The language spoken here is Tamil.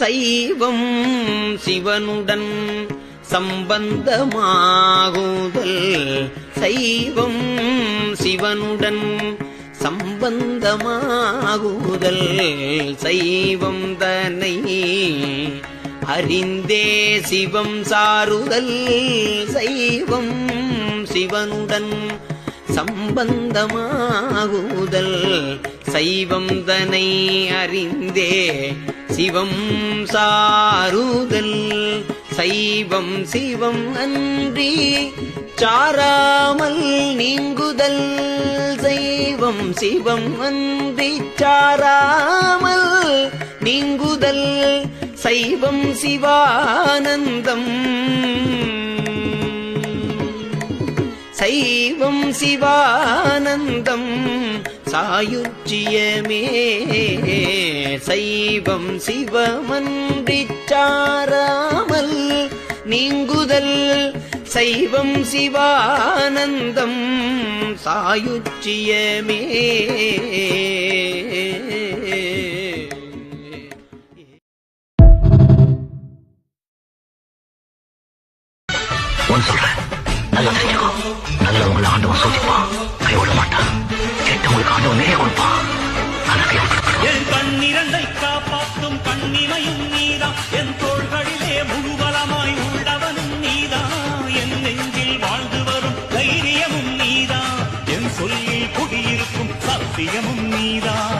சைவம் சிவனுடன் சம்பந்தமாகுதல் சைவம் சிவனுடன் சம்பந்தமாகுதல் சைவம் தன்னை அறிந்தே சிவம் சாருதல் சைவம் சிவனுடன் சம்பந்தமாகுதல் சைவம் தன்னை அறிந்தே சிவம் சாருதல் சைவம் சிவம் அன்றி சாராமல் நீங்குதல் சைவம் சிவம் அன்றி சாராமல் நீங்குதல் சைவம் சிவானந்தம் சைவம் சிவானந்தம் சாயுச்சியமே சைவம் சிவமன்றி சாராமல் நீங்குதல் சைவம் சிவானந்தம் சாயுச்சியமே. சொல்றேன் நல்லா தெரிஞ்சுக்கோ. நல்லவங்களை ஆண்டவன் சோதிப்பான், கைவிட மாட்டான். கெட்டவங்களுக்கு ஆண்டவன் நிறைய கொடுப்பான். என் கண்ணிரண்டை காப்பாற்றும் கண்ணிமையும் நீதான், என் தோள்களிலே முழுபலமாய் உள்ளவனும் நீதான், என் நெஞ்சில் வாழ்ந்து வரும் தைரியமும் நீதான், என் சொல்லில் குடியிருக்கும் சத்தியமும் நீதான்.